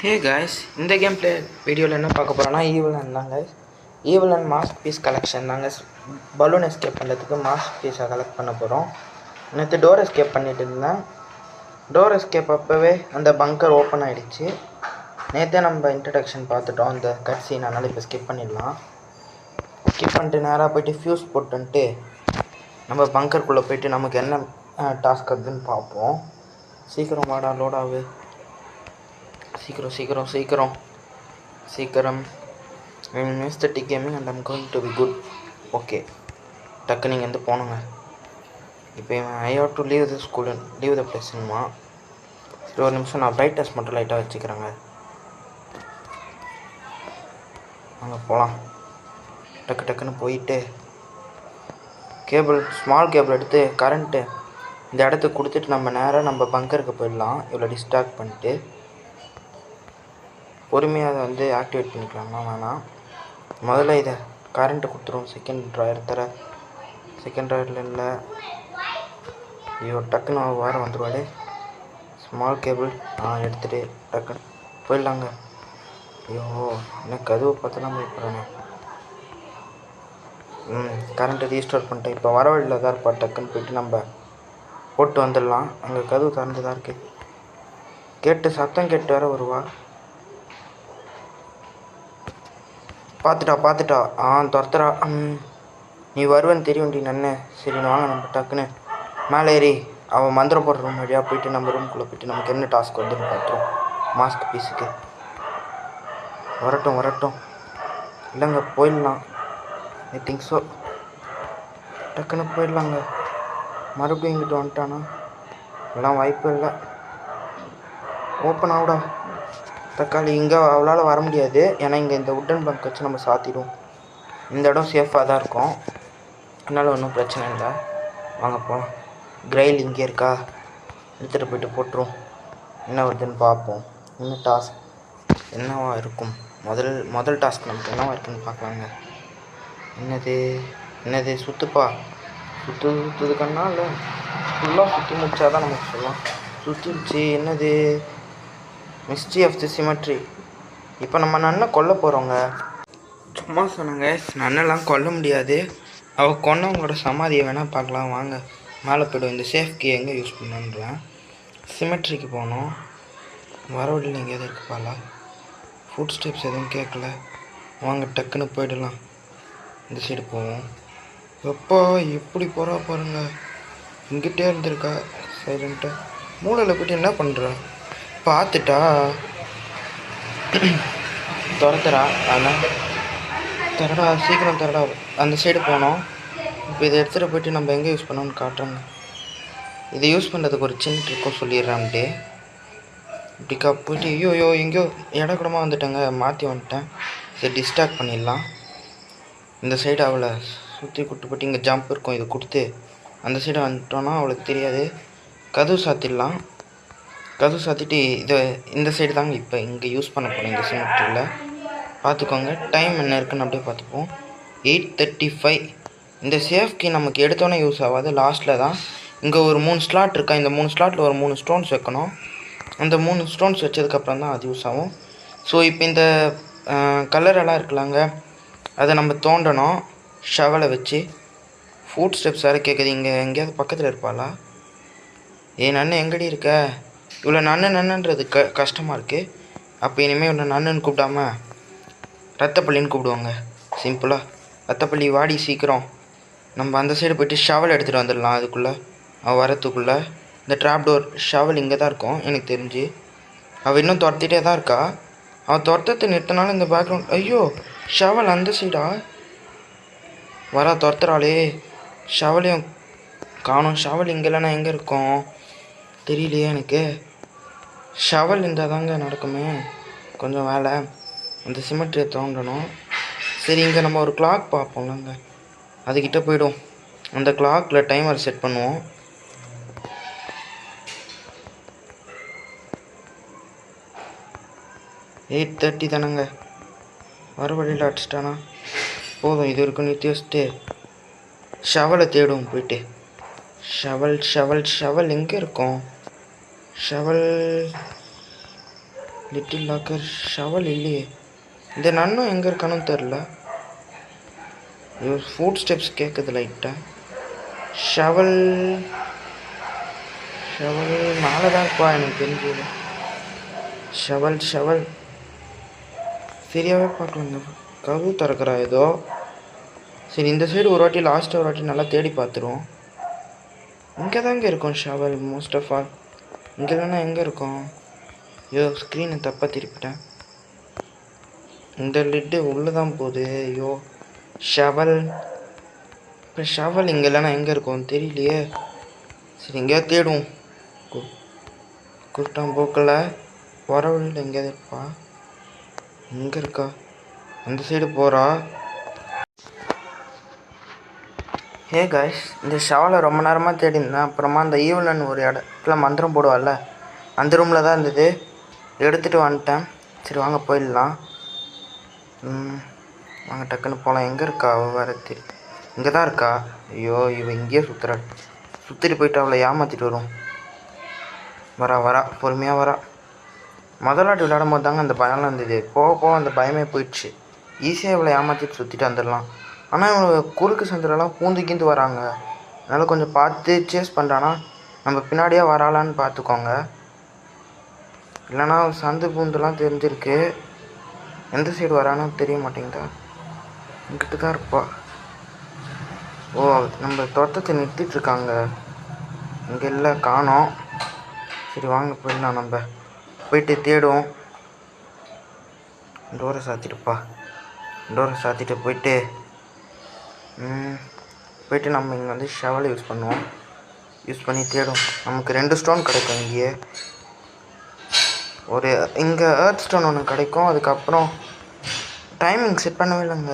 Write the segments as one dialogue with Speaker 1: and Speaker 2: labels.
Speaker 1: ஹே guys, இந்த game play வீடியோவில் என்ன பார்க்க போகிறோன்னா ஈவலன் தாங்க. ஈவலன் மாஸ்க் பீஸ் கலெக்ஷன் தாங்க. பலூன் எஸ்கேப் பண்ணுறதுக்கு மாஸ்க் பீஸை கலெக்ட் பண்ண போகிறோம். நேற்று டோர் எஸ்கேப் பண்ணிட்டு இருந்தேன். டோர் எஸ்கேப் அப்போவே அந்த பங்கர் ஓப்பன் ஆகிடுச்சு. நேற்றே நம்ம இன்ட்ரடக்ஷன் பார்த்துட்டோம் அந்த கட் சீன், அதனால் இப்போ ஸ்கிப் பண்ணிடலாம். ஸ்கிப் பண்ணிட்டு நேராக போய்ட்டு ஃபியூஸ் போட்டுன்ட்டு நம்ம பங்கருக்குள்ளே போய்ட்டு நமக்கு என்ன டாஸ்க் அதுன்னு பார்ப்போம். சீக்கிரம் வாடா, லோடாவு, சீக்கிரம் சீக்கிரம் சீக்கிரம் சீக்கிரம். Mistake gaming and I'm going to be good. Okay, டக்கு நீங்கள் வந்து போனுங்க. இப்போ I have to leave the school, leave the பிளேஸ்மா. சரி, ஒரு நிமிஷம் நான் பிரைட்னஸ் மட்டும் லைட்டாக வச்சுக்கிறேங்க. அங்கே போகலாம். டக்கு டக்குன்னு போயிட்டு கேபிள், ஸ்மால் கேபிள் எடுத்து கரண்ட்டு இந்த இடத்துக்கு கொடுத்துட்டு நம்ம நேராக நம்ம பங்கருக்கு போயிடலாம். இவ்வளோ டிஸ்ட்ராக்ட் பண்ணிட்டு பொறுமையாக அதை வந்து ஆக்டிவேட் பண்ணிக்கலாமா வேணாம். முதல்ல இதை கரண்ட்டு கொடுத்துரும். செகண்ட் ட்ராயரில் இல்லை. ஐயோ, டக்குன்னு வாரம் வந்துடுவாடே. ஸ்மால் கேபிள் எடுத்துகிட்டு டக்குன்னு போயிடலாங்க. ஐயோ, எனக்கு கதவை பார்த்தலாம் போய்ப்படுறேண்ணே. கரண்ட்டை ரீஸ்டோர் பண்ணிட்டேன். இப்போ வர வழியில் தான் இருப்பா. டக்குன்னு போய்ட்டு நம்ம போட்டு வந்துடலாம். அங்கே கதவு திறந்து தான் இருக்குது. கேட்டு சத்தம் கேட்டு வேற வருவா. பார்த்துட்டா துரத்துறா. நீ வருவேன்னு தெரியும்டி நன்னு. சரி, வாங்க நம்ம டக்குன்னு மேலே ஏறி அவன் மந்திரம் போடுற ரூம் வழியாக போயிட்டு நம்ம ரூம்குள்ளே போய்ட்டு நமக்கு என்ன டாஸ்க் வந்துன்னு பார்த்துரும். மாஸ்க் பீஸுக்கு வரட்டும் இல்லைங்க, போயிடலாம். I think so. டக்குன்னு போயிடலாங்க. மறுபடியும் இங்கிட்டு வந்துட்டானா? எல்லாம் வாய்ப்பு இல்லை. ஓப்பன் ஆகுடா தக்காளி. இங்கே அவளால் வர முடியாது, ஏன்னா இங்கே இந்த உட்டன் பங்க் வச்சு நம்ம சாத்திடுவோம். இந்த இடம் சேஃபாக தான் இருக்கும், அதனால் ஒன்றும் பிரச்சனை இல்லை. வாங்க போகலாம். கிரைல் இங்கே இருக்கா, எடுத்துகிட்டு போய்ட்டு போட்டுரும். என்ன வருதுன்னு பார்ப்போம். இன்னும் டாஸ்க் என்னவா இருக்கும்? முதல் டாஸ்க் நமக்கு என்னவா இருக்குன்னு பார்க்கலாங்க. என்னது சுற்றுப்பா. சுற்றுதுக்கன்னா இல்லை, ஃபுல்லாக சுற்றி முடிச்சா தான் நமக்கு சொல்லலாம். சுற்றிடுச்சு. என்னது? Mystery of the symmetry. இப்போ நம்ம நன்னை கொல்ல போகிறோங்க. சும்மா சொன்னாங்க, நன்னெல்லாம் கொல்ல முடியாது. அவள் கொன்னவங்களோட சமாதியை வேணால் பார்க்கலாம். வாங்க மேலே போய்டும். இந்த சேஃப்கி எங்கே யூஸ் பண்ணுன்றேன். சிமெட்ரிக்கு போகணும். வர வழியில் எங்கேயாவது இருக்குப்பாளா? ஃபுட் ஸ்டெப்ஸ் எதுவும் கேட்கல. வாங்க டக்குன்னு போய்டலாம். இந்த சைடு போவோம். எப்பா எப்படி போகிறா பாருங்க. இங்கிட்டே இருந்திருக்கா சைலண்ட்டாக. மூளையில் போய்ட்டு என்ன பண்ணுறா? பார்த்துட்டா துரத்துறா. ஆனால் தரடா, சீக்கிரம் தரடா. அந்த சைடு போனோம். இப்போ இதை எடுத்துகிட்டு போய்ட்டு நம்ம எங்கே யூஸ் பண்ணோன்னு காட்டுறாங்க. இதை யூஸ் பண்ணுறதுக்கு ஒரு சின்ன ட்ரிக்கும் சொல்லிடுறான்ட்டு. இப்படிக்கா போய்ட்டு ஐயோ எங்கேயோ இடக்கூடமாக வந்துட்டேங்க. மாற்றி வந்துட்டேன். இதை டிஸ்ட்ராக்ட் பண்ணிடலாம். இந்த சைடு அவளை சுற்றி கூட்டு போய்ட்டு இங்கே ஜம்ப் இருக்கும், இதை கொடுத்து அந்த சைடு வந்துட்டோன்னா அவளுக்கு தெரியாது. கதவு சாத்திடலாம். கதவு சாத்திட்டு இந்த சைடு தாங்க இப்போ இங்கே யூஸ் பண்ண போகிறோம். இந்த சிமெட்ரியில் பார்த்துக்கோங்க. டைம் என்ன இருக்குன்னு அப்படியே பார்த்துப்போம். 8:35. இந்த சேஃப்கி நமக்கு எடுத்தோன்னே யூஸ் ஆகாது, லாஸ்ட்டில் தான். இங்கே ஒரு 3 ஸ்லாட் இருக்கா. இந்த 3 ஸ்லாட்டில் ஒரு 3 ஸ்டோன்ஸ் வைக்கணும். அந்த 3 ஸ்டோன்ஸ் வச்சதுக்கப்புறம் தான் அது யூஸ் ஆகும். ஸோ இப்போ இந்த கலரெல்லாம் இருக்கலாங்க, அதை நம்ம தோண்டணும் ஷவலை வச்சு. ஃபுட் ஸ்டெப்ஸ் வேறு கேட்குது. இங்கே எங்கேயாவது பக்கத்தில் இருப்பாளா? நன்னு எங்கடி இருக்க? இவ்வளோ நன்னுன்றது கஷ்டமாக இருக்குது. அப்போ இனிமேல் இவ்வளோ நன்னுன்னு கூப்பிடாம ரத்தப்பள்ளின்னு கூப்பிடுவாங்க சிம்பிளாக. ரத்தப்பள்ளி வாடி சீக்கிரம். நம்ம அந்த சைடு போய்ட்டு ஷவல் எடுத்துகிட்டு வந்துடலாம். அதுக்குள்ளே அவள் வரத்துக்குள்ளே இந்த ட்ராப் டோர் ஷவல் இங்கே தான் இருக்கும் எனக்கு தெரிஞ்சு. அவள் இன்னும் துரத்திட்டே தான் இருக்கா. அவள் துரத்தத்தை நிறுத்தினாலும் இந்த பேக்ரவுண்ட். ஐயோ, ஷவல் அந்த சைடா வரா, துரத்துறாளே. ஷவலையும் காணும். ஷவல் இங்கே இல்லைன்னா எங்கே இருக்கும் தெரியலையே எனக்கு. ஷவல் இருந்தால் தாங்க நடக்குமே கொஞ்சம் வேலை. அந்த சிமெட்ரியை தோண்டணும். சரி, இங்கே நம்ம ஒரு கிளாக் பார்ப்போம்லங்க, அதுக்கிட்ட போய்டும். அந்த கிளாக்கில் டைமர் செட் பண்ணுவோம். எயிட் 8:30 தானேங்க. வர வழியில் அடிச்சிட்டானா போதும். இது வரைக்கும் நிறுத்தி வச்சுட்டு ஷவலை தேடுவோம் போயிட்டு. ஷவல் எங்கே இருக்கும்? ஷவல் லிட்டில் லாக்கர் ஷவல் இல்லையே. இந்த நன்னும் எங்கே இருக்கானு தெரில. ஃபுட் ஸ்டெப்ஸ் கேட்குது லைட்டாக. ஷவல் ஷவல் மேலே தான் இருப்பா எனக்கு தெரிஞ்சது. ஷவல் ஷவல் சரியாகவே பார்க்கலங்க. கதவு திறக்கிறா ஏதோ. சரி இந்த சைடு ஒரு வாட்டி லாஸ்ட்டாக ஒரு வாட்டி நல்லா தேடி பார்த்துருவோம். இங்கே தாங்க இருக்கும் ஷவல் மோஸ்ட் ஆஃப் ஆல். இங்கே இல்லைன்னா எங்கே இருக்கும்? ஐயோ ஸ்க்ரீனை தப்பாக திருப்பிட்டேன். இந்த லிட்டு உள்ளே தான் போகுது. ஐயோ ஷவல். இப்போ ஷவல் இங்கே இல்லைன்னா எங்கே இருக்கும் தெரியலையே. சரி எங்கேயா தேடுவோம். குருட்டான் போக்கில் வர வழியில் எங்கேயாவது இருப்பா. எங்கே இருக்கா? அந்த சைடு போகிறா. ஹே காய்ஸ், இந்த ஷவலை ரொம்ப நேரமாக தேடி இருந்தேன். அப்புறமா அந்த ஈவலன் ஒரு இடத்துல மந்திரம் போடுவாள்ல, அந்த ரூமில் தான் இருந்தது. எடுத்துகிட்டு வந்துட்டேன். சரி வாங்க போயிடலாம். வாங்க டக்குன்னு போகலாம். எங்கே இருக்கா அவள்? வேறு இங்கே தான் இருக்கா. ஐயோ இவன் இங்கேயே சுற்றிட்டு போயிட்டு அவளை ஏமாற்றிட்டு வரும். வரா பொறுமையாக வரா. முதலாட்டி விளையாடும் போது தாங்க அந்த பயம்லாம் இருந்தது. போக போக அந்த பயமே போயிடுச்சு. ஈஸியாக இவளை ஏமாற்றிட்டு சுற்றிட்டு வந்துடலாம். ஆனால் இவங்க குறுக்கு சந்திரெல்லாம் பூந்துக்கிந்து வராங்க. அதனால் கொஞ்சம் பார்த்து சேஸ் பண்ணுறான்னா நம்ம பின்னாடியே வராளான்னு பார்த்துக்கோங்க. இல்லைனா சந்து பூந்துலாம் தெரிஞ்சிருக்கு. எந்த சைடு வரான்னு தெரிய மாட்டேங்குதா. இங்கிட்டு தான் இருப்பா. ஓ நம்ம தோட்டத்தை நிறுத்திட்டுருக்காங்க. இங்கே இல்லை காணோம். சரி வாங்க போயிடலாம். நம்ம போயிட்டு தேடுவோம். டோரை சாத்திட்டுப்பா. டோரை சாத்திட்டு போயிட்டு நம்ம இங்கே வந்து ஷவலை யூஸ் பண்ணுவோம். யூஸ் பண்ணி தேடும். நமக்கு 2 ஸ்டோன் கிடைக்கும். இங்கேயே ஒரு இங்கே எர்த் ஸ்டோன் ஒன்று கிடைக்கும். அதுக்கப்புறம் டைமிங் செட் பண்ணவே இல்லைங்க.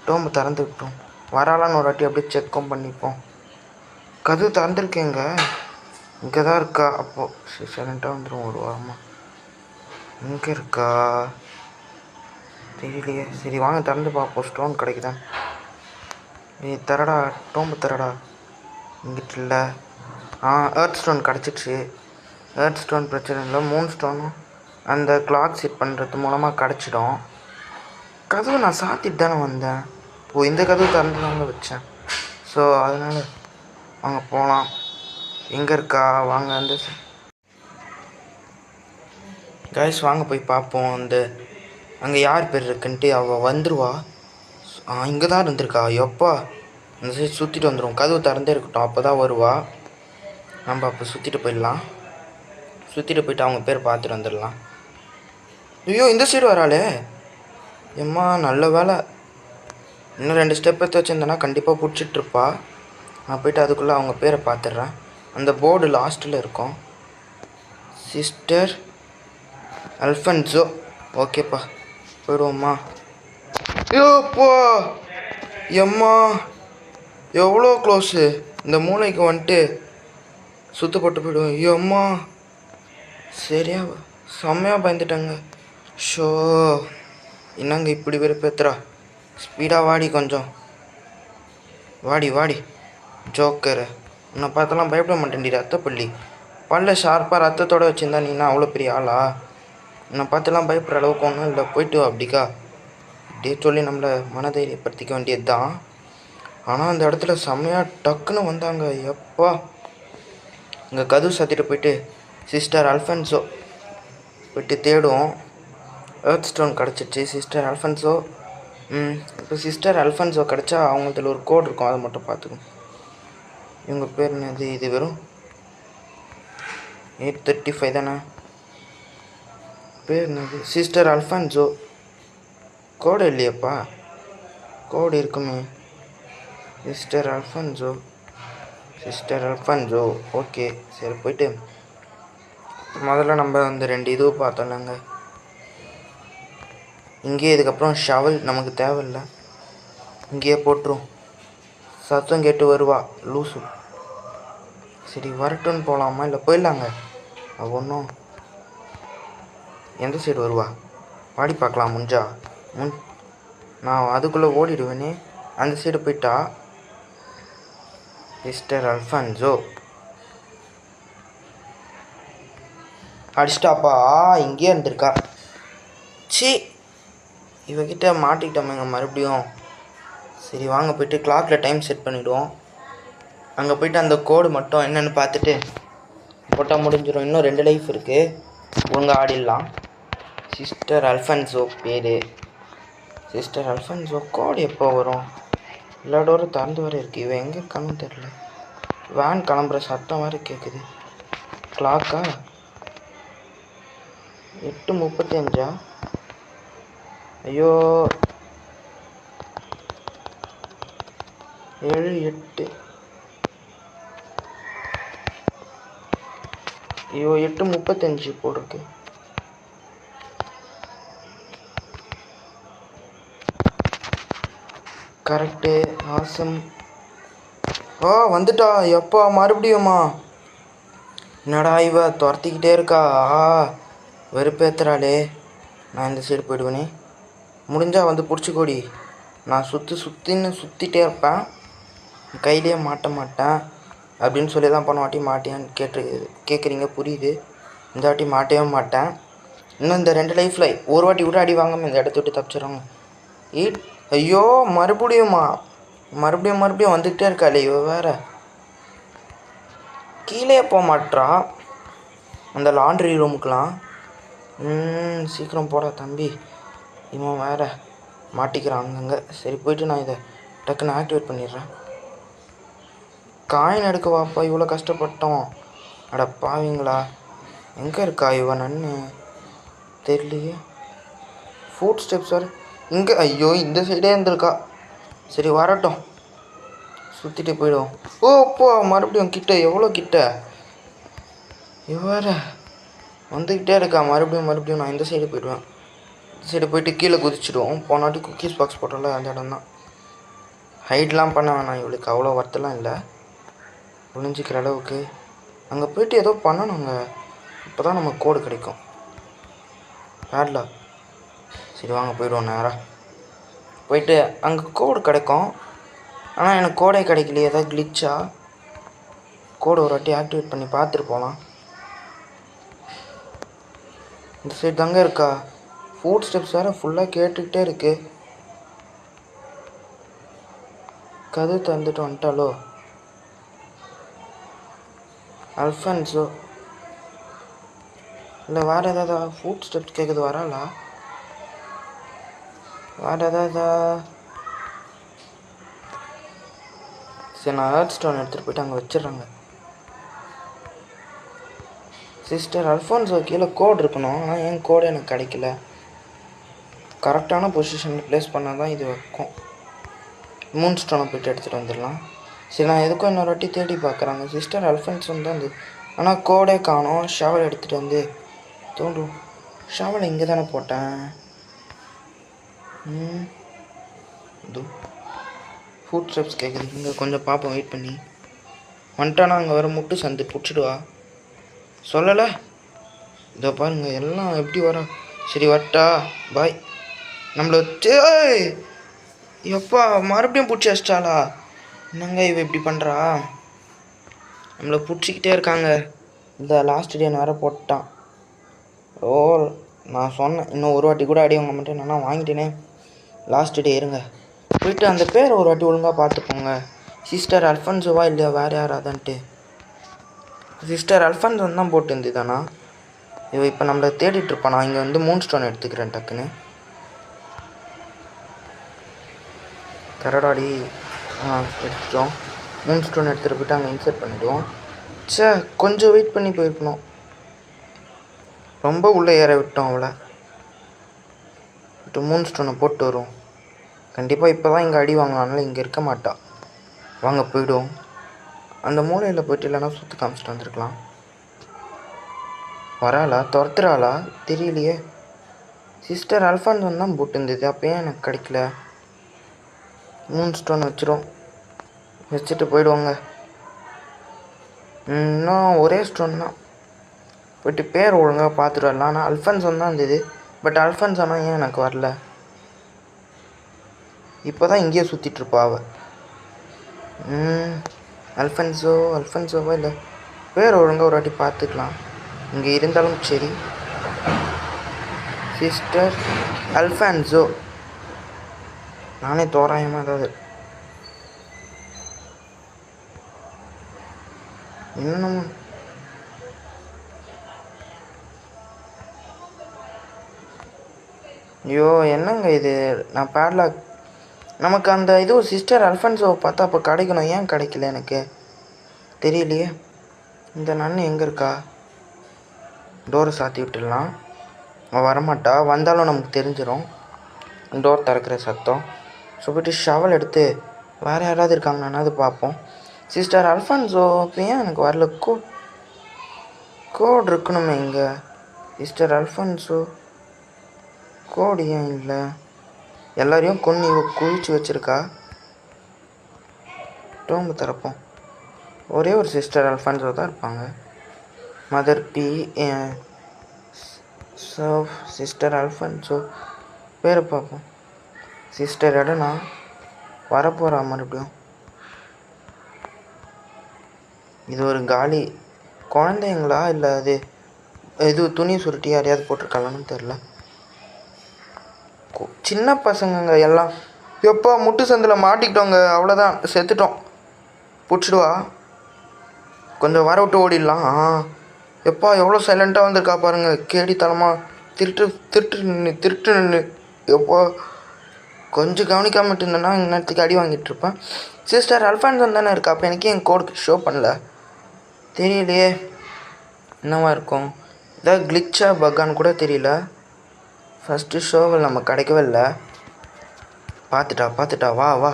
Speaker 1: டோம்பு திறந்து விட்டோம். வராலான்னு ஒரு வாட்டி அப்படியே செக்கும் பண்ணிப்போம். கதவு திறந்துருக்கேங்க. இங்கே தான் இருக்கா. அப்போது சைலண்ட்டாக வந்துடும் ஒரு வாரமாக. இங்கே இருக்கா தெரியலையே. சரி வாங்க திறந்து பார்ப்போம் ஸ்டோன் கிடைக்குதான். நீ தரடா டோம்பு தரடா. இங்கிட்ட இல்லை. எர்த் ஸ்டோன் கிடச்சிடுச்சு. எர்த் ஸ்டோன் பிரச்சனை இல்லை. 3 ஸ்டோனும் அந்த கிளாக் செட் பண்ணுறது மூலமாக கிடச்சிடும். கதவு நான் சாத்திட்டு தானே வந்தேன். இந்த கதவு திறந்து தாங்க வச்சேன். ஸோ அதனால் வாங்க போகலாம். எங்கே இருக்கா வாங்க. அந்த கைஸ் வாங்க போய் பார்ப்போம். அங்கே யார் பேர் இருக்குன்ட்டு அவள் வந்துடுவா. இங்கே தான் இருந்திருக்கா. எப்பா அந்த சைடு சுற்றிட்டு வந்துடும். கதவு திறந்தே இருக்கட்டும், அப்போ தான் வருவா. நம்ம அப்போ சுற்றிட்டு போயிடலாம். சுற்றிட்டு போயிட்டு அவங்க பேர் பார்த்துட்டு வந்துடலாம். ஐயோ இந்த சைடு வராளே. எம்மா நல்ல வேலை. இன்னும் 2 ஸ்டெப் எடுத்து வச்சுருந்தேன்னா கண்டிப்பாக பிடிச்சிட்ருப்பா. நான் போய்ட்டு அதுக்குள்ளே அவங்க பேரை பார்த்துட்றேன். அந்த போர்டு லாஸ்ட்டில் இருக்கும். சிஸ்டர் அல்ஃபன்ஸோ. ஓகேப்பா போயிடுவோம்மா. ஐயோப்பா எம்மா எவ்வளோ க்ளோஸு. இந்த மூளைக்கு வந்துட்டு சுத்தப்பட்டு போய்டுவோம். ஐயோ அம்மா சரியா செம்மையாக பயந்துட்டாங்க. ஷோ என்னங்க இப்படி வெறுப்பேத்துறா. ஸ்பீடாக வாடி கொஞ்சம். வாடி ஜோக்கரு. உன்னை பார்த்தெல்லாம் பயப்பட மாட்டேன்டி ரத்தப்பள்ளி. பல்ல ஷார்ப்பாக ரத்தத்தோடு வச்சுருந்தா நீனா அவ்வளோ பெரிய ஆளா? உன்னை பார்த்துலாம் பயப்படுற அளவுக்கு ஒன்றும் இல்லை. போயிட்டு அப்படிக்கா அப்படியே சொல்லி நம்மளை மனதைரியப்படுத்திக்க வேண்டியது தான். ஆனால் அந்த இடத்துல செம்மையாக டக்குன்னு வந்தாங்க. எப்பா இங்கே கதவு சாத்திட்டு போயிட்டு சிஸ்டர் அல்ஃபன்ஸோ போயிட்டு தேடுவோம். எர்த் ஸ்டோன் கிடச்சிடுச்சு. Sister Alphonso. இப்போ சிஸ்டர் அல்ஃபன்ஸோ கிடச்சா அவங்களதில் ஒரு கோட் இருக்கும், அதை மட்டும் பார்த்துக்கணும். இவங்க பேர் என்னது? இது வெறும் 835 தானே பேர். என்னது சிஸ்டர் அல்ஃபன்ஸோ. கோடு இல்லையப்பா. கோடு இருக்குமே. சிஸ்டர் அல்ஃபன்ஸோ. ஓகே சரி போயிட்டு முதல்ல நம்ம அந்த 2 இதுவை பார்த்தோம்லங்க. இங்கேயே இதுக்கப்புறம் ஷவல் நமக்கு தேவையில்லை. இங்கேயே போட்டுரும். சத்தம் கேட்டு வருவா லூசு. சரி வரட்டுன்னு போகலாமா இல்லை போயிடலாங்க? ஒன்றும் எந்த சைடு வருவா வாடி பார்க்கலாம். முடிஞ்சா நான் அதுக்குள்ளே ஓடிடுவேனே. அந்த சைடு போயிட்டா சிஸ்டர் அல்ஃபன்ஸோ. அடிச்சிட்டாப்பா. இங்கேயே இருந்திருக்கா. சி, இவகிட்ட மாட்டிக்கிட்டோமேங்க மறுபடியும். சரி வாங்க போய்ட்டு கிளாக்கில் டைம் செட் பண்ணிவிடுவோம். அங்கே போய்ட்டு அந்த கோடு மட்டும் என்னென்னு பார்த்துட்டு போட்டால் முடிஞ்சிடும். இன்னும் 2 லைஃப் இருக்குது, ஒழுங்காக ஆடிடலாம். சிஸ்டர் அல்ஃபன்சோ பேர். சிஸ்டர் அல்ஃபன்சோ கோடு எப்போ வரும்? எல்லா டோரும் திறந்து வர இருக்குது. இவன் எங்கே இருக்கான்னு தெரில. வேன் கிளம்புற சத்தம் வேறு கேட்குது. கிளாக்கா 8:35. ஐயோ 7:08. ஐயோ 8:35 போட்டிருக்கு. கரெக்டு. ஆசம். வந்துட்டா. எப்போ மறுபடியுமா? என்னடா இவ துரத்திக்கிட்டே இருக்கா. வெறுப்பேத்துறாளே. நான் இந்த சைடு போயிடுவேனே. முடிஞ்சால் வந்து பிடிச்சிக்கோடி. நான் சுற்றிட்டே இருப்பேன், கையிலேயே மாட்ட மாட்டேன் அப்படின்னு சொல்லி தான் போன வாட்டி மாட்டியான்னு கேட்குறீங்க. புரியுது. இந்த வாட்டி மாட்டவே மாட்டேன். இன்னும் இந்த 2 லைஃப்பில் ஒரு வாட்டி கூட அடி வாங்காமல் இந்த இடத்த விட்டு தப்பிச்சிடுறாங்க. ஐயோ மறுபடியும் வந்துக்கிட்டே இருக்காளே இவ வேற. கீழே போக மாட்றா அந்த லாண்ட்ரி ரூமுக்கெலாம். சீக்கிரம் போடா தம்பி. இவன் வேற மாட்டிக்கிறான் அங்கங்கே. சரி போயிட்டு நான் இதை டக்குன்னு ஆக்டிவேட் பண்ணிடுறேன். காயின் எடுக்க வாப்பா, இவ்வளோ கஷ்டப்பட்டோம். அட பாவீங்களா. எங்கே இருக்கா இவன்? நன்னு தெரியலையே. ஃபுட் ஸ்டெப்ஸ் வேறு இங்கே. ஐயோ இந்த சைடே இருந்திருக்கா. சரி வரட்டும், சுற்றிட்டு போயிடுவோம். அப்போ மறுபடியும் கிட்ட. எவ்வளோ கிட்ட இவ்வாறு வந்துக்கிட்டே இருக்கா. மறுபடியும் நான் இந்த சைடு போயிடுவேன். இந்த சைடு போயிட்டு கீழே குதிச்சிடுவோம். போனாட்டி குக்கீஸ் பாக்ஸ் போட்டோம்ல அந்த இடம் தான். ஹைட்லாம் பண்ண வேணாம், இவளுக்கு அவ்வளோ ஒர்த்தெல்லாம் இல்லை ஒளிஞ்சிக்கிற அளவுக்கு. அங்கே போயிட்டு ஏதோ பண்ணணுங்க, இப்போ தான் நமக்கு கோடு கிடைக்கும். பேட்லா. சரி வாங்க போயிடுவோம். நேராக போயிட்டு அங்கே கோடு கிடைக்கும். ஆனால் எனக்கு கோடே கிடைக்கலையே. ஏதாவது கிளிச்சா? கோடு ஒரு வாட்டி ஆக்டிவேட் பண்ணி பார்த்துட்டு போகலாம். இந்த சைடு தாங்க இருக்கா. ஃபுட் ஸ்டெப்ஸ் வேறு ஃபுல்லாக கேட்டுக்கிட்டே இருக்கு. கதை தந்துட்டு வந்துட்டாலோ அல்ஃபன்ஸோ? இல்லை வேறு ஏதாவது ஃபுட் ஸ்டெப்ஸ் கேட்குது. வராளா? வேறு ஏதாவது? சரி நான் ஹர்ட் ஸ்டோன் எடுத்துகிட்டு போய்ட்டு அங்கே வச்சிடுறாங்க. சிஸ்டர் அல்ஃபான்ஸோ கீழே கோடு இருக்கணும். ஆனால் ஏன் கோடு எனக்கு கிடைக்கல. கரெக்டான பொசிஷனில் ப்ளேஸ் பண்ணால் தான் இது வைக்கும். மூன் ஸ்டோனை போய்ட்டு எடுத்துகிட்டு வந்துடலாம். சரி நான் எதுக்கும் இன்னொரு வாட்டி தேடி பார்க்குறாங்க. சிஸ்டர் அல்ஃபான்ஸோ தான் இருந்து, ஆனால் கோடே காணும். ஷவல் எடுத்துகிட்டு வந்து தோன்றும். ஷவலை இங்கே தானே போட்டேன். இது ஃபுட் ஸ்டெப்ஸ் கேட்குது. இங்கே கொஞ்சம் பார்ப்போம், வெயிட் பண்ணி. வந்துட்டானா அங்கே வர முட்டு சந்து பிடிச்சிடுவா. சொல்லலை. இதோ பாருங்க எல்லாம் எப்படி வர. சரி வட்டா பாய். நம்மள எப்பா மறுபடியும் பிடிச்சி வச்சிட்டாளா? என்னங்க இவ இப்படி பண்ணுறா? நம்மளை பிடிச்சிக்கிட்டே இருக்காங்க. இந்த லாஸ்ட் டே வேறு போட்டான். நான் சொன்னேன் இன்னும் ஒரு வாட்டி கூட அடி வாங்க மாட்டேன். நான் வாங்கிட்டேனே. லாஸ்ட் டே இருங்க. போயிட்டு அந்த பேர் ஒரு வாட்டி ஒழுங்காக பார்த்துப்போங்க. சிஸ்டர் அல்ஃபன்ஸோவா இல்லையா வேறு யாராதான்ட்டு. சிஸ்டர் அல்ஃபன்ஸோ தான் போட்டு இருந்துதானா? இவ இப்போ நம்மளை தேடிட்டுருப்பான். நான் இங்கே வந்து மூன் ஸ்டோன் எடுத்துக்கிறேன் டக்குன்னு. கரடாடி எடுத்துட்டோம். மூன் ஸ்டோன் எடுத்துகிட்டு போய்ட்டு அங்கே இன்சர்ட் பண்ணிவிடுவோம். கொஞ்சம் வெயிட் பண்ணி போயிருக்கணும். ரொம்ப உள்ளே ஏற விட்டோம் அவளை. மூன் ஸ்டோனை போட்டு வரும். கண்டிப்பாக இப்போ தான் இங்கே அடி வாங்கினால இங்கே இருக்க மாட்டா. வாங்க போய்டுவோம். அந்த மூலையில் போய்ட்டு இல்லைனா சுற்றி காமிச்சிட்டு வந்துருக்கலாம். வராளா? துரத்துறாளா? தெரியலையே. சிஸ்டர் அல்ஃபான்ஸோ தான் போட்டு இருந்தது. அப்போ ஏன் எனக்கு கிடைக்கல? மூன் ஸ்டோன் வச்சுட்டு போயிடுவாங்க. இன்னும் ஒரே ஸ்டோன் தான். போய்ட்டு பேர் ஒழுங்காக பார்த்துட்டு வரலாம். ஆனால் அல்ஃபான்ஸோ தான் இருந்தது. பட் அல்ஃபான்ஸோனா ஏன் எனக்கு வரல? இப்போ தான் இங்கேயே சுற்றிட்டுருப்பா அவள். அல்ஃபன்ஸோவா இல்லை? பேர் ஒழுங்காக ஒரு வாட்டி பார்த்துக்கலாம். இங்கே இருந்தாலும் சரி. சிஸ்டர் அல்ஃபான்சோ, நானே தோராயமாக ஏதாவது இன்னும் ஐயோ என்னங்க இது, நான் பேட்லாக் நமக்கு அந்த இது சிஸ்டர் அல்ஃபான்சோவை பார்த்தா அப்போ கிடைக்கணும், ஏன் கிடைக்கல எனக்கு தெரியலையே. இந்த நன்னு எங்கே இருக்கா? டோரை சாத்தி விட்டுடலாம், அவள் வரமாட்டா, வந்தாலும் நமக்கு தெரிஞ்சிடும் டோர் திறக்கிற சத்தம். ஸோ போய்ட்டு ஷவல் எடுத்து வேறு யாராவது இருக்காங்கன்னாது பார்ப்போம். சிஸ்டர் அல்ஃபான்சோ இப்போ ஏன் எனக்கு வரல? கோட் இருக்கணுமே இங்கே. சிஸ்டர் அல்ஃபான்சோ கோடு ஏன் இல்லை? எல்லாரையும் கொண்டு குளிச்சு வச்சுருக்கா. டோம்பு திறப்போம். ஒரே ஒரு சிஸ்டர் அல்ஃபான்சோ தான் இருப்பாங்க. மதர் பி சிஸ்டர் அல்ஃபான்சோ பேரை பார்ப்போம். சிஸ்டர் எடனா வரப்போகிறா மறுபடியும். இது ஒரு காலி குழந்தைங்களா இல்லை அது இது துணி சுருட்டி யாரையாவது போட்டிருக்காளான்னு தெரில. சின்ன பசங்கங்க எல்லாம். எப்போ முட்டு சந்தில் மாட்டிக்கிட்டோங்க, அவ்வளோதான், செத்துட்டோம். பிடிச்சிடுவா, கொஞ்சம் வர விட்டு ஓடிடலாம். எப்பா எவ்வளோ சைலண்ட்டாக வந்திருக்கா பாருங்க, கேடித்தனமாக திருட்டு நின்று. எப்போ கொஞ்சம் கவனிக்காமட்டு இருந்தேன்னா இன்னத்துக்கு அடி வாங்கிட்டு இருப்பேன். சிஸ்டர் அல்ஃபான்சோ தானே இருக்கா, அப்போ எனக்கு என் கோடுக்கு ஷோ பண்ணல தெரியலையே. என்னவா இருக்கும், ஏதாவது கிளிச்சா பக்கான்னு கூட தெரியல. ஃபஸ்ட்டு ஷோவில் நம்ம கிடைக்கவே இல்லை. பார்த்துட்டா வா.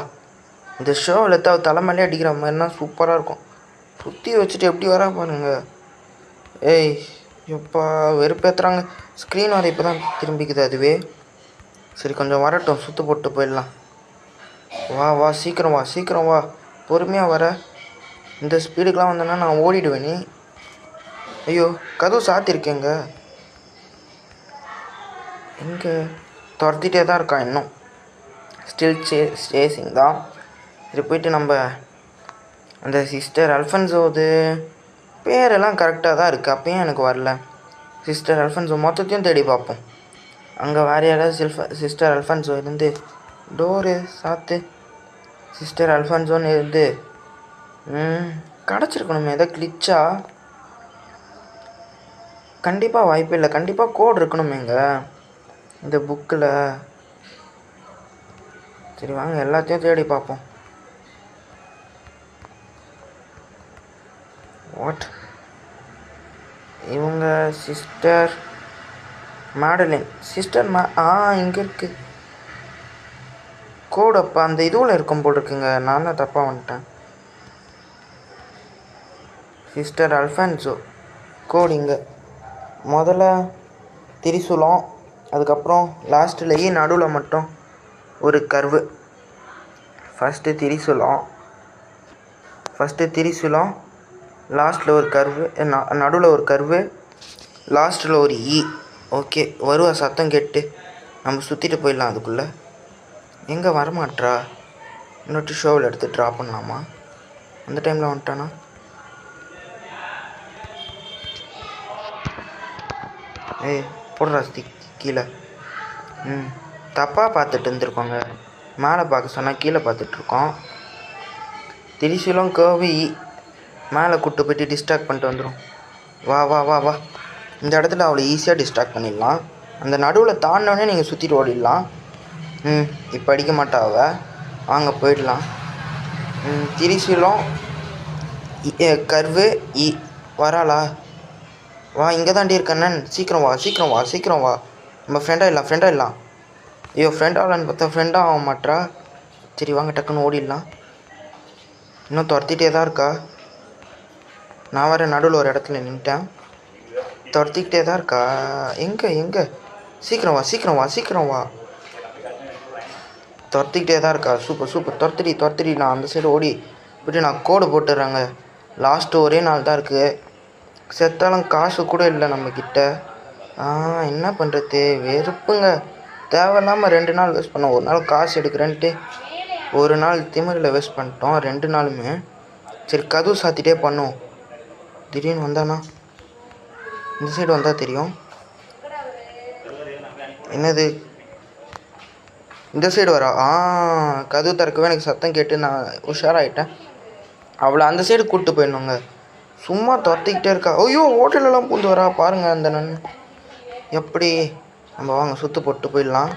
Speaker 1: இந்த ஷோவில் ஏதாவது தலைமையிலே அடிக்கிற மாதிரினா சூப்பராக இருக்கும். சுற்றி வச்சுட்டு எப்படி வரா பாருங்க. ஏய் எப்பா வெறுப்பேற்றுறாங்க. ஸ்க்ரீன் வர இப்போ தான் திரும்பிக்குது அதுவே. சரி கொஞ்சம் வரட்டும், சுற்று போட்டு போயிடலாம். வா சீக்கிரம் வா. பொறுமையாக வர. இந்த ஸ்பீடுக்கெலாம் வந்தேன்னா நான் ஓடிடுவேன். நீ ஐயோ கதவு சாத்திருக்கேங்க. எங்கே துரத்திட்டே தான் இருக்கான் இன்னும். ஸ்டில் சேசிங் தான். சரி போயிட்டு நம்ம அந்த சிஸ்டர் அல்ஃபான்சோது பேரெல்லாம் கரெக்டாக தான் இருக்குது, அப்பயும் எனக்கு வரல. சிஸ்டர் அல்ஃபான்சோ மொத்தத்தையும் தேடி பார்ப்போம். அங்கே வேறு யாராவது சிஸ்டர் அல்ஃபான்சோ இருந்து டோரு சாத்து. சிஸ்டர் அல்ஃபான்சோன்னு இருந்து கிடச்சிருக்கணுமே. ஏதோ கிளிச்சா கண்டிப்பாக வாய்ப்பு இல்லை. கண்டிப்பாக கோட் இருக்கணுமேங்க இந்த புக்கில். சரி வாங்க எல்லாத்தையும் தேடி பார்ப்போம். வாட் இவங்க சிஸ்டர் மேடலின் சிஸ்டர் இங்கே இருக்குது கோடு. அப்போ அந்த இதுவில் இருக்கும் போல் இருக்குங்க, நான் தான் தப்பாக வந்துட்டேன். சிஸ்டர் அல்ஃபான்சோ கோடு இங்கே. முதல்ல திரிசூலம், அதுக்கப்புறம் லாஸ்ட்டில் நடுவில் மட்டும் ஒரு கர்வு. ஃபஸ்ட்டு திரிசூலம், லாஸ்ட்டில் ஒரு கர்வு, நடுவில் ஒரு கர்வு, லாஸ்ட்டில் ஒரு ஓகே வருவா சத்தம் கேட்டு நம்ம சுற்றிட்டு போயிடலாம். அதுக்குள்ளே எங்கே வரமாட்றா? இன்னொரு ஷோவில் எடுத்து ட்ராப் பண்ணலாமா? அந்த டைமில் வந்துட்டானா? போடுறா கீழே. தப்பாக பார்த்துட்டு இருந்துருக்கோங்க. மேலே பார்க்க சொன்னால் கீழே பார்த்துட்ருக்கோம். திரிசூலம் கர்வு மேலே கூப்பிட்டு போய்ட்டு டிஸ்ட்ராக்ட் பண்ணிட்டு வந்துடும். வா இந்த இடத்துல அவளை ஈஸியாக டிஸ்ட்ராக்ட் பண்ணிடலாம். அந்த நடுவில் தாண்டினோடனே நீங்கள் சுற்றிட்டு ஓடிடலாம். இப்போ அடிக்க மாட்டா அவள், வாங்க போயிடலாம். திரிசூலம் கர்வு வராளா? வா இங்கே தாண்டி இருக்கண்ணன், சீக்கிரம் வா. நம்ம ஃப்ரெண்டாக ஐயோ ஃப்ரெண்ட் ஆகலான்னு பார்த்தா ஃப்ரெண்டாக ஆக மாட்டா. சரி வாங்க டக்குன்னு ஓடிடலாம். இன்னும் துரத்திட்டே தான் இருக்கா. நான் வேறு நடுவில் ஒரு இடத்துல நின்ட்டேன். துரத்திக்கிட்டே தான் இருக்கா. எங்கே சீக்கிரம் வா. துரத்திக்கிட்டே தான் இருக்கா. சூப்பர் துரத்திடி. நான் அந்த சைடு ஓடி போய்ட்டு நான் கோடு போட்டுடுறேங்க. லாஸ்ட்டு ஒரே நாள் தான் இருக்குது. செத்தாலும் காசு கூட இல்லை நம்மக்கிட்ட. என்ன பண்ணுறது, வெறுப்புங்க. தேவையில்லாமல் 2 நாள் வேஸ்ட் பண்ணோம். ஒரு நாள் காசு எடுக்கிறேன்ட்டு ஒரு நாள் திமிரில் வேஸ்ட் பண்ணிட்டோம், 2 நாளுமே. சரி கதவு சாத்திட்டே பண்ணோம். திடீர்னு வந்தானா இந்த சைடு வந்தால் தெரியும். என்னது இந்த சைடு வரா? கதவு திறக்கவே எனக்கு சத்தம் கேட்டு நான் உஷாராயிட்டேன். அவளை அந்த சைடு கூப்பிட்டு போயிடணுங்க. சும்மா துரத்திக்கிட்டே இருக்கா. ஐயோ ஹோட்டலெல்லாம் பூந்து வரா பாருங்கள் அந்த நன். எப்படி நம்ம வாங்க சுற்று போட்டு போயிடலாம்.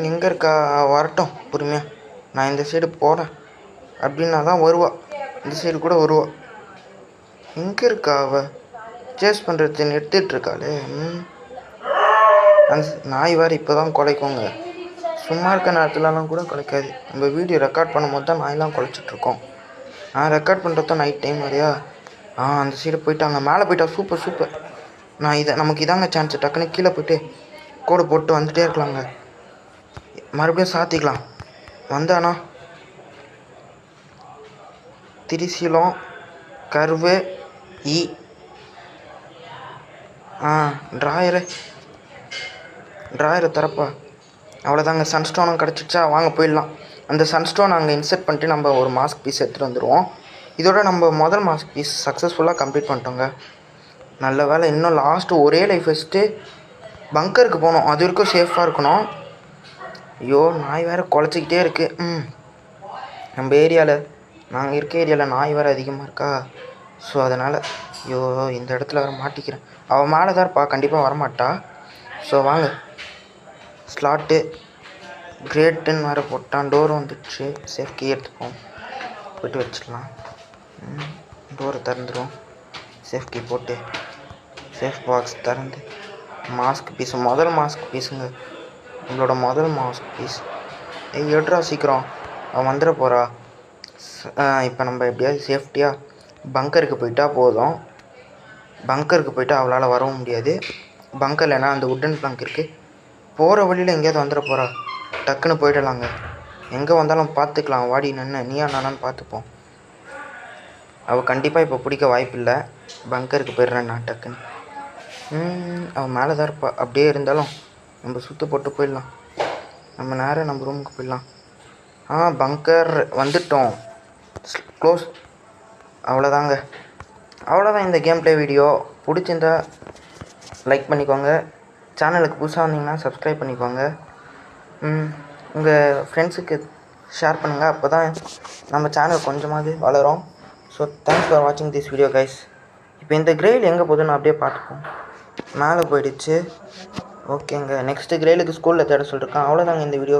Speaker 1: எங்கே இருக்கா? வரட்டும் பொறுமையாக. நான் இந்த சைடு போகிறேன் அப்படின்னா தான் வருவா. இந்த சைடு கூட வருவா. எங்கே இருக்கா அவள்? சேஸ் பண்ணுறது நிறுத்திட்டுருக்காளே. அந்த நாய் வேறு இப்போ தான் குலைக்குங்க. சும்மா இருக்க நேரத்துலலாம் கூட குலைக்காது. நம்ம வீடியோ ரெக்கார்ட் பண்ணும்போது தான் நாயெலாம் குலைச்சிட்ருக்கோம். நான் ரெக்கார்ட் பண்ணுறது தான் நைட் டைம் வரையா. அந்த சைடு போயிட்டாங்க. மேலே போயிட்டா. Super super. நமக்கு இதாங்க சான்ஸ். டக்குன்னு கீழே போய்ட்டு கோடு போட்டு வந்துகிட்டே இருக்கலாங்க. மறுபடியும் சாத்திக்கலாம். வந்தானா திரிசீலம் கர்வு இ ட்ராயரை தரப்பா. அவ்வளோதாங்க. சன்ஸ்டோனும் கிடச்சிச்சா. வாங்க போயிடலாம். அந்த சன்ஸ்டோன் அங்கே இன்செர்ட் பண்ணிட்டு நம்ம ஒரு மாஸ்க் பீஸ் எடுத்துகிட்டு வந்துடுவோம். இதோட நம்ம முதல் மாஸ்க் பீஸ் சக்ஸஸ்ஃபுல்லாக கம்ப்ளீட் பண்ணிட்டோங்க. நல்ல வேலை. இன்னும் லாஸ்ட்டு ஒரே லைஃப் வச்சுட்டு பங்கருக்கு போகணும். அது வரைக்கும் சேஃபாக இருக்கணும். ஐயோ நாய் வேறு குலைச்சிக்கிட்டே இருக்குது. நம்ம ஏரியாவில் நாங்கள் இருக்க ஏரியாவில் நாய் வேறு அதிகமாக இருக்கா. ஸோ அதனால் ஐயோ இந்த இடத்துல வேறு மாட்டிக்கிறேன். அவள் மேலே தான் இருப்பா. கண்டிப்பாக வரமாட்டா. ஸோ வாங்க. ஸ்லாட்டு கிரேட்டுன்னு வேறு போட்டான். டோர் வந்துடுச்சு. சேஃப் கீ எடுத்துப்போம். போய்ட்டு வச்சிடலாம். டோரை திறந்துடும். சேஃப் கீ போட்டு சேஃப் பாக்ஸ் திறந்து மாஸ்க் பீஸ் முதல் மாஸ்க் பீஸுங்க. உங்களோட முதல் மாஸ்க் பீஸ். எடுறா சீக்கிரம். அவன் வந்துட போகிறா. இப்போ நம்ம எப்படியாவது சேஃப்டியாக பங்கருக்கு போயிட்டா போதும். பங்கருக்கு போயிட்டா அவளால் வரவும் முடியாது. பங்கர் இல்லைன்னா அந்த உட்டன் பிளாங்க் இருக்குது. போகிற வழியில் எங்கேயாவது வந்துட போகிறா. டக்குன்னு போயிடலாங்க. எங்கே வந்தாலும் பார்த்துக்கலாம். வாடி நின்று நீயா நானான்னு பார்த்துப்போம். அவள் கண்டிப்பாக இப்போ பிடிக்க வாய்ப்பில்லை. பங்கருக்கு போயிடுறேன் நான் டக்குன்னு. அவள் மேலே தான் இருப்பா. அப்படியே இருந்தாலும் நம்ம சுற்று போட்டு போயிடலாம். நம்ம நேரம் நம்ம ரூமுக்கு போயிடலாம். பங்கர் வந்துட்டோம். க்ளோஸ். அவ்வளோதாங்க. அவ்வளோதான் இந்த கேம் ப்ளே வீடியோ. பிடிச்சிருந்தா லைக் பண்ணிக்கோங்க. சேனலுக்கு புதுசாக வந்தீங்கன்னா சப்ஸ்கிரைப் பண்ணிக்கோங்க. உங்கள் ஃப்ரெண்ட்ஸுக்கு ஷேர் பண்ணுங்கள். அப்போ தான் நம்ம சேனல் கொஞ்சமாவது வளரும். ஸோ தேங்க்ஸ் ஃபார் வாட்சிங் திஸ் வீடியோ கைஸ். இப்போ இந்த கிரேல் எங்கே போகுதுன்னு அப்படியே பார்த்துப்போம். மேலே போயிடுச்சு. ஓகேங்க. நெக்ஸ்ட்டு கிரேலுக்கு ஸ்கூலில் தேட சொல்லியிருக்கான். அவ்வளோதாங்க இந்த வீடியோ.